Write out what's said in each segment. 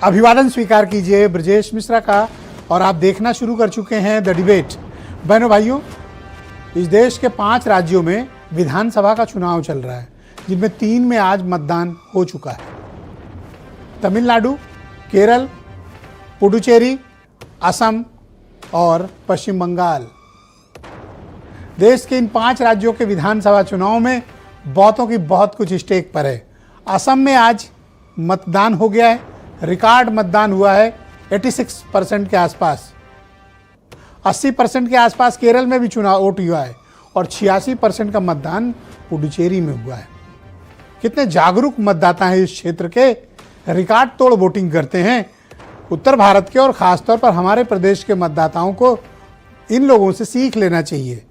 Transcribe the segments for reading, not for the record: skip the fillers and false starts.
अभिवादन स्वीकार कीजिए ब्रजेश मिश्रा का। और आप देखना शुरू कर चुके हैं द डिबेट। बहनों भाइयों, इस देश के 5 राज्यों में विधानसभा का चुनाव चल रहा है, जिनमें 3 में आज मतदान हो चुका है। तमिलनाडु, केरल, पुडुचेरी, असम और पश्चिम बंगाल। देश के इन 5 राज्यों के विधानसभा चुनाव में बहुतों की बहुत कुछ स्टेक पर है। असम में आज मतदान हो गया है, रिकॉर्ड मतदान हुआ है 86% के आसपास। 80% के आसपास केरल में भी चुनाव वोट हुआ है और 86% का मतदान पुडुचेरी में हुआ है। कितने जागरूक मतदाता हैं इस क्षेत्र के, रिकॉर्ड तोड़ वोटिंग करते हैं। उत्तर भारत के और ख़ासतौर पर हमारे प्रदेश के मतदाताओं को इन लोगों से सीख लेना चाहिए,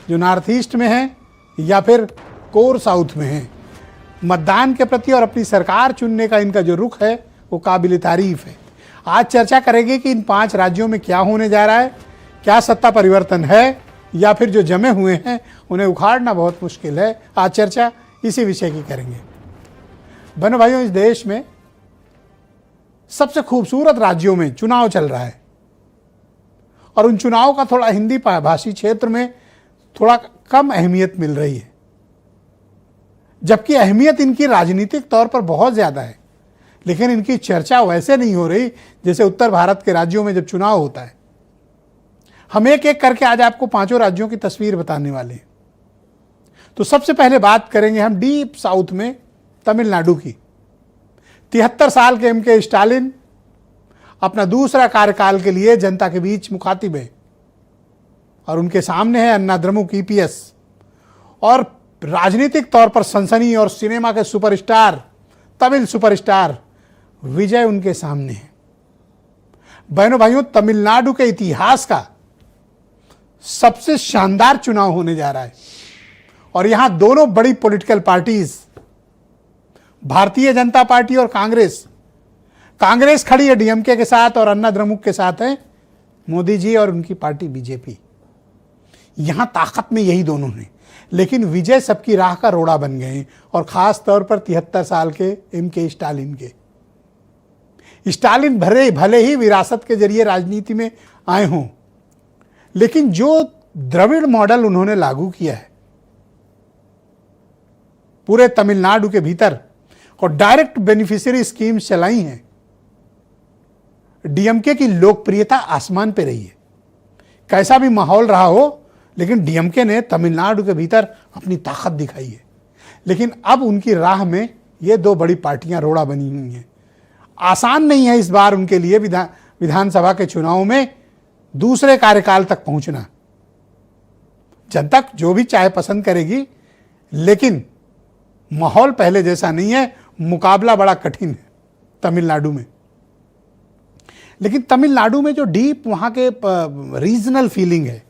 जो नॉर्थ ईस्ट में हैं या फिर कोर साउथ में हैं। मतदान के प्रति और अपनी सरकार चुनने का इनका जो रुख है वो काबिल तारीफ है। आज चर्चा करेंगे कि इन 5 राज्यों में क्या होने जा रहा है, क्या सत्ता परिवर्तन है या फिर जो जमे हुए हैं उन्हें उखाड़ना बहुत मुश्किल है। आज चर्चा इसी विषय की करेंगे। बहनों भाइयों, इस देश में सबसे खूबसूरत राज्यों में चुनाव चल रहा है और उन चुनाव का थोड़ा हिंदी भाषी क्षेत्र में थोड़ा कम अहमियत मिल रही है, जबकि अहमियत इनकी राजनीतिक तौर पर बहुत ज़्यादा है। लेकिन इनकी चर्चा वैसे नहीं हो रही जैसे उत्तर भारत के राज्यों में जब चुनाव होता है। हम एक एक करके आज आपको 5 राज्यों की तस्वीर बताने वाले हैं। तो सबसे पहले बात करेंगे हम डीप साउथ में तमिलनाडु की। 73 साल के एम.के. स्टालिन अपना दूसरा कार्यकाल के लिए जनता के बीच मुखातिब है और उनके सामने है अन्ना द्रमुक ईपीएस और राजनीतिक तौर पर सनसनी और सिनेमा के सुपरस्टार, तमिल सुपरस्टार विजय उनके सामने है। बहनों भाइयों, तमिलनाडु के इतिहास का सबसे शानदार चुनाव होने जा रहा है और यहां दोनों बड़ी political parties, Bharatiya Janata party और कांग्रेस खड़ी है डीएमके के साथ और अन्ना द्रमुक के साथ है मोदी जी और उनकी पार्टी बीजेपी। यहां ताकत में यही दोनों हैं, लेकिन विजय सबकी राह का रोड़ा बन गए और खास तौर पर 73 साल के एम.के. स्टालिन के। स्टालिन भले ही विरासत के जरिए राजनीति में आए हों, लेकिन जो द्रविड़ मॉडल उन्होंने लागू किया है पूरे तमिलनाडु के भीतर और डायरेक्ट बेनिफिशियरी स्कीम्स चलाई हैं, डीएमके की लोकप्रियता आसमान पे रही है। कैसा भी माहौल रहा हो, लेकिन डीएमके ने तमिलनाडु के भीतर अपनी ताकत दिखाई है। लेकिन अब उनकी राह में ये 2 बड़ी पार्टियां रोड़ा बनी हुई हैं। आसान नहीं है इस बार उनके लिए विधानसभा के चुनाव में दूसरे कार्यकाल तक पहुंचना। जनता जो भी चाहे पसंद करेगी, लेकिन माहौल पहले जैसा नहीं है। मुकाबला बड़ा कठिन है तमिलनाडु में। लेकिन तमिलनाडु में जो डीप वहां के रीजनल फीलिंग है,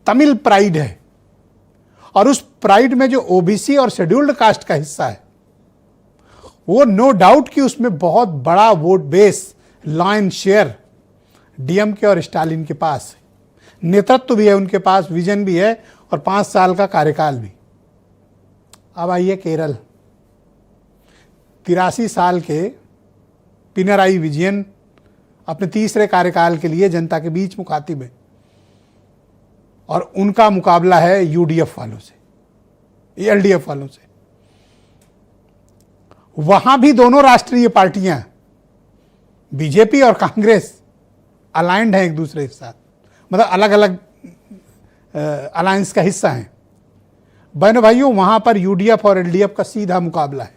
तमिल प्राइड है और उस प्राइड में जो ओबीसी और शेड्यूल्ड कास्ट का हिस्सा है, वो नो डाउट कि उसमें बहुत बड़ा vote base, line share DMK और स्टालिन के पास है। नेतृत्व भी है उनके पास, विजन भी है और 5 साल का कार्यकाल भी। अब आइए केरल। 83 साल के पिनराई विजयन अपने तीसरे कार्यकाल के लिए जनता के बीच मुखातिब है और उनका मुकाबला है यूडीएफ वालों से, एलडीएफ वालों से। वहां भी दोनों राष्ट्रीय पार्टियां, बीजेपी और कांग्रेस, अलाइंड हैं एक दूसरे के साथ, मतलब अलग अलग अलायंस का हिस्सा हैं। बहनों भाइयों, वहां पर यूडीएफ और एलडीएफ का सीधा मुकाबला है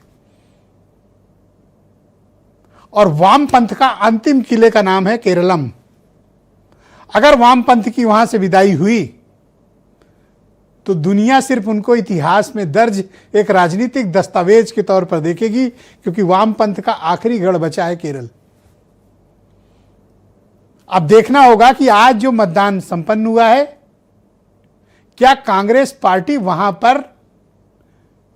और वामपंथ का अंतिम किले का नाम है केरलम। अगर वामपंथ की वहां से विदाई हुई तो दुनिया सिर्फ उनको इतिहास में दर्ज एक राजनीतिक दस्तावेज के तौर पर देखेगी, क्योंकि वामपंथ का आखिरी गढ़ बचा है केरल। अब देखना होगा कि आज जो मतदान संपन्न हुआ है, क्या कांग्रेस पार्टी वहां पर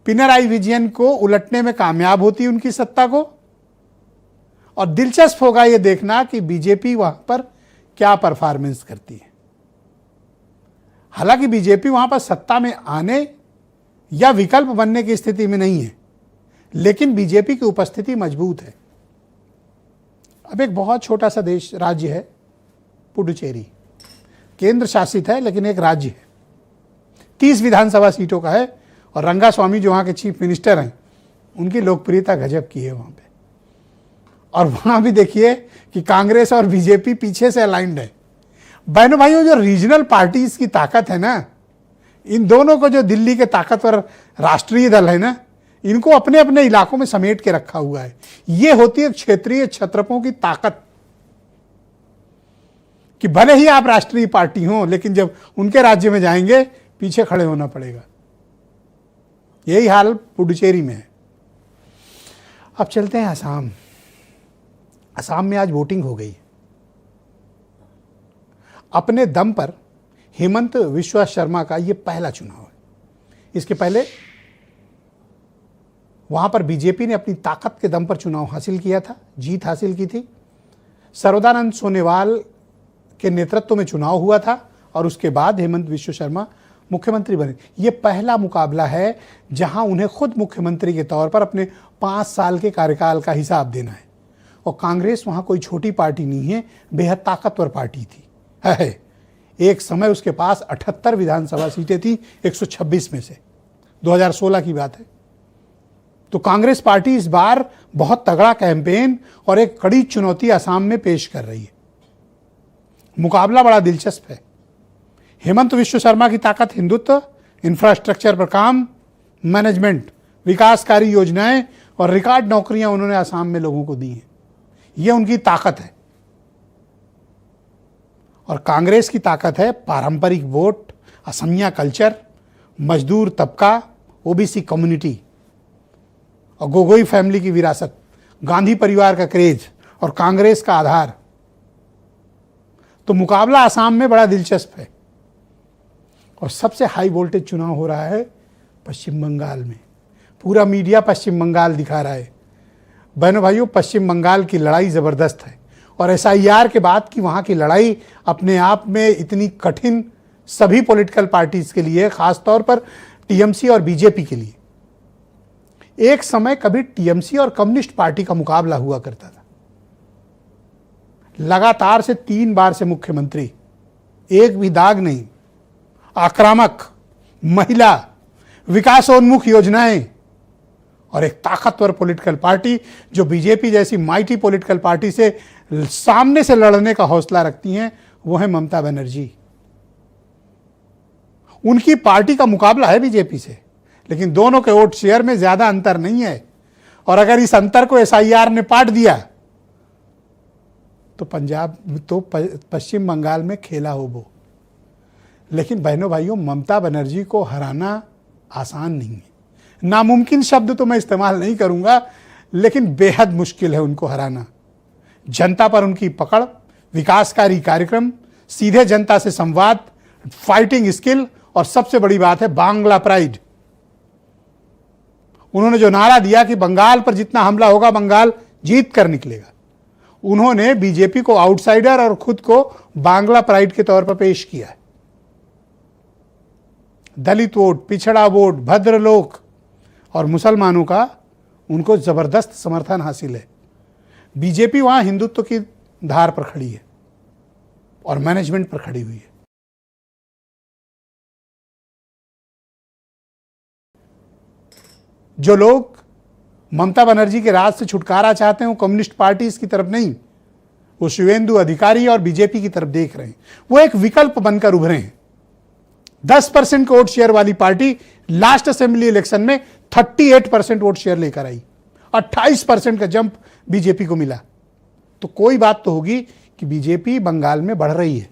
पिनराई विजयन को उलटने में कामयाब होती उनकी सत्ता को, और दिलचस्प होगा यह देखना कि बीजेपी वहां पर क्या परफॉर्मेंस करती है। हालांकि बीजेपी वहां पर सत्ता में आने या विकल्प बनने की स्थिति में नहीं है, लेकिन बीजेपी की उपस्थिति मजबूत है। अब एक बहुत छोटा सा देश राज्य है पुडुचेरी, केंद्र शासित है लेकिन एक राज्य है, 30 विधानसभा सीटों का है और रंगास्वामी जो वहाँ के चीफ मिनिस्टर हैं उनकी लोकप्रियता गजब की है वहाँ पे। और वहाँ भी देखिए कि कांग्रेस और बीजेपी पीछे से अलाइंड है। बहनों भाइयों, जो रीजनल पार्टीज की ताकत है ना, इन दोनों को, जो दिल्ली के ताकतवर राष्ट्रीय दल है ना, इनको अपने अपने इलाकों में समेट के रखा हुआ है। ये होती है क्षेत्रीय छत्रपों की ताकत, कि भले ही आप राष्ट्रीय पार्टी हो लेकिन जब उनके राज्य में जाएंगे पीछे खड़े होना पड़ेगा। यही हाल पुडुचेरी में है। अब चलते हैं असम। असम में आज वोटिंग हो गई। अपने दम पर हेमंत विश्वा शर्मा का यह पहला चुनाव है। इसके पहले वहां पर बीजेपी ने अपनी ताकत के दम पर चुनाव हासिल किया था, जीत हासिल की थी। सर्वदानंद सोनोवाल के नेतृत्व में चुनाव हुआ था और उसके बाद हेमंत विश्व शर्मा मुख्यमंत्री बने। यह पहला मुकाबला है जहां उन्हें खुद मुख्यमंत्री के तौर पर अपने 5 साल के कार्यकाल का हिसाब देना है। और कांग्रेस वहां कोई छोटी पार्टी नहीं है, बेहद ताकतवर पार्टी थी। है एक समय उसके पास 78 विधानसभा सीटें थी 126 में से, 2016 की बात है। तो कांग्रेस पार्टी इस बार बहुत तगड़ा कैंपेन और एक कड़ी चुनौती असम में पेश कर रही है। मुकाबला बड़ा दिलचस्प है। हेमंत विश्व शर्मा की ताकत हिंदुत्व, इंफ्रास्ट्रक्चर पर काम, मैनेजमेंट, विकासकारी योजनाएं और रिकॉर्ड नौकरियां उन्होंने असम में लोगों को दी हैं। यह उनकी ताकत है। और कांग्रेस की ताकत है पारंपरिक वोट, असमिया कल्चर, मजदूर तबका, ओबीसी कम्युनिटी और गोगोई फैमिली की विरासत, गांधी परिवार का क्रेज और कांग्रेस का आधार। तो मुकाबला असम में बड़ा दिलचस्प है। और सबसे हाई वोल्टेज चुनाव हो रहा है पश्चिम बंगाल में। पूरा मीडिया पश्चिम बंगाल दिखा रहा है। बहनों भाइयों, पश्चिम बंगाल की लड़ाई ज़बरदस्त है। और एसआईआर के बाद की वहाँ की लड़ाई अपने आप में इतनी कठिन सभी पॉलिटिकल पार्टीज़ के लिए, ख़ासतौर पर टीएमसी और बीजेपी के लिए। एक समय कभी टीएमसी और कम्युनिस्ट पार्टी का मुकाबला हुआ करता था। लगातार से 3 बार से मुख्यमंत्री, एक भी दाग नहीं, आक्रामक, महिला, विकासोन्मुख योजनाएं और एक ताकतवर पॉलिटिकल पार्टी जो बीजेपी जैसी माइटी पॉलिटिकल पार्टी से सामने से लड़ने का हौसला रखती हैं, वो है ममता बनर्जी। उनकी पार्टी का मुकाबला है बीजेपी से, लेकिन दोनों के वोट शेयर में ज्यादा अंतर नहीं है। और अगर इस अंतर को एसआईआर ने पाट दिया तो पश्चिम बंगाल में खेला हो वो। लेकिन बहनों भाइयों, ममता बनर्जी को हराना आसान नहीं है। नामुमकिन शब्द तो मैं इस्तेमाल नहीं करूंगा, लेकिन बेहद मुश्किल है उनको हराना। जनता पर उनकी पकड़, विकासकारी कार्यक्रम, सीधे जनता से संवाद, फाइटिंग स्किल और सबसे बड़ी बात है बांग्ला प्राइड। उन्होंने जो नारा दिया कि बंगाल पर जितना हमला होगा बंगाल जीत कर निकलेगा, उन्होंने बीजेपी को आउटसाइडर और खुद को बांग्ला प्राइड के तौर पर पेश किया है। दलित वोट, पिछड़ा वोट, भद्रलोक और मुसलमानों का उनको जबरदस्त समर्थन हासिल है। बीजेपी वहां हिंदुत्व की धार पर खड़ी है और मैनेजमेंट पर खड़ी हुई है। जो लोग ममता बनर्जी के राज से छुटकारा चाहते हैं वो कम्युनिस्ट पार्टी की तरफ नहीं, वो शिवेंदु अधिकारी और बीजेपी की तरफ देख रहे हैं। वो एक विकल्प बनकर उभरे हैं। 10% वोट शेयर वाली पार्टी लास्ट असेंबली इलेक्शन में 38% वोट शेयर लेकर आई, 28% का जंप बीजेपी को मिला। तो कोई बात तो होगी कि बीजेपी बंगाल में बढ़ रही है।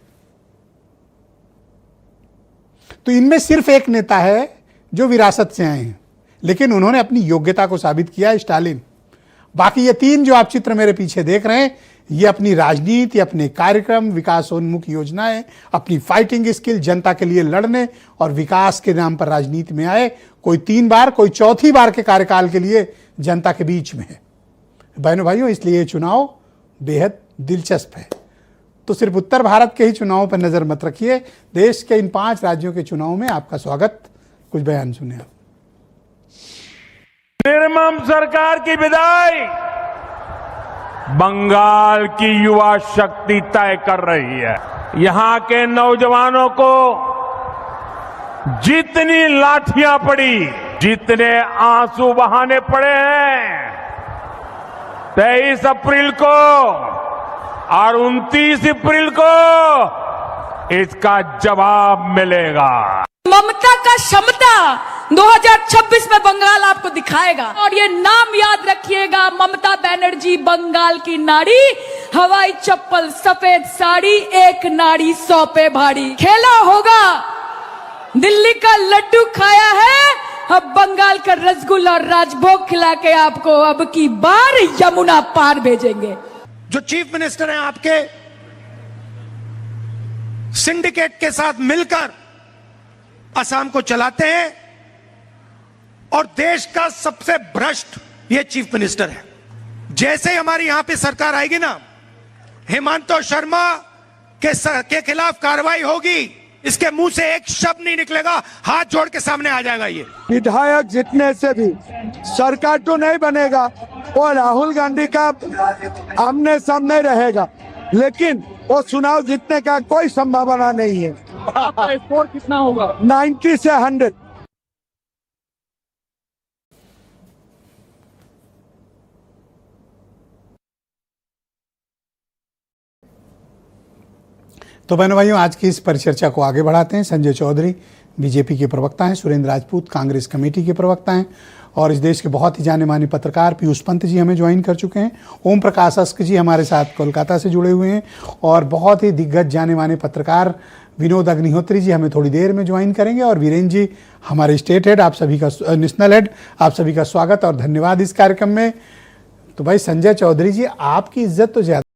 तो इनमें सिर्फ एक नेता है जो विरासत से आए हैं, लेकिन उन्होंने अपनी योग्यता को साबित किया, स्टालिन। बाकी ये 3 जो आप चित्र मेरे पीछे देख रहे हैं, ये अपनी राजनीति, अपने कार्यक्रम, विकासोन्मुख योजनाएं, अपनी फाइटिंग स्किल, जनता के लिए लड़ने और विकास के नाम पर राजनीति में आए। कोई 3 बार, कोई 4थी बार के कार्यकाल के लिए जनता के बीच में है। बहनों भाइयों, इसलिए ये चुनाव बेहद दिलचस्प है। तो सिर्फ उत्तर भारत के ही चुनावों पर नजर मत रखिए, देश के इन 5 राज्यों के चुनाव में आपका स्वागत। कुछ बयान सुने आप। निर्मम सरकार की विदाई बंगाल की युवा शक्ति तय कर रही है। यहां के नौजवानों को जितनी लाठियां पड़ी, जितने आंसू बहाने पड़े हैं, 23 अप्रैल को और 29 अप्रैल को इसका जवाब मिलेगा। ममता का क्षमता 2026 में बंगाल आपको दिखाएगा। और ये नाम याद रखिएगा, ममता बनर्जी बंगाल की नारी, हवाई चप्पल सफेद साड़ी, एक नाड़ी 100 पे भारी। खेला होगा, दिल्ली का लड्डू खाया है, अब बंगाल का रसगुल्ला और राजभोग खिला के आपको अब की बार यमुना पार भेजेंगे। जो चीफ मिनिस्टर हैं आपके, सिंडिकेट के साथ मिलकर असम को चलाते हैं और देश का सबसे भ्रष्ट ये चीफ मिनिस्टर है। जैसे ही हमारी यहां पे सरकार आएगी ना, हेमंत शर्मा के खिलाफ कार्रवाई होगी, इसके मुंह से एक शब्द नहीं निकलेगा, हाथ जोड़ के सामने आ जाएगा। ये विधायक जितने से भी सरकार तो नहीं बनेगा, वो राहुल गांधी का आमने सामने रहेगा, लेकिन वो चुनाव जीतने का कोई संभावना नहीं है। आपका स्कोर कितना होगा? 90 से 100। तो बहनों भाइयों, आज की इस परिचर्चा को आगे बढ़ाते हैं। संजय चौधरी बीजेपी के प्रवक्ता हैं, सुरेंद्र राजपूत कांग्रेस कमेटी के प्रवक्ता हैं और इस देश के बहुत ही जाने माने पत्रकार पीयूष पंत जी हमें ज्वाइन कर चुके हैं। ओम प्रकाश अस्क जी हमारे साथ कोलकाता से जुड़े हुए हैं और बहुत ही दिग्गज जाने माने पत्रकार विनोद अग्निहोत्री जी हमें थोड़ी देर में ज्वाइन करेंगे और वीरेंद्र जी हमारे स्टेट हेड, आप सभी का नेशनल हेड, आप सभी का स्वागत और धन्यवाद इस कार्यक्रम में। तो भाई संजय चौधरी जी, आपकी इज्जत तो ज्यादा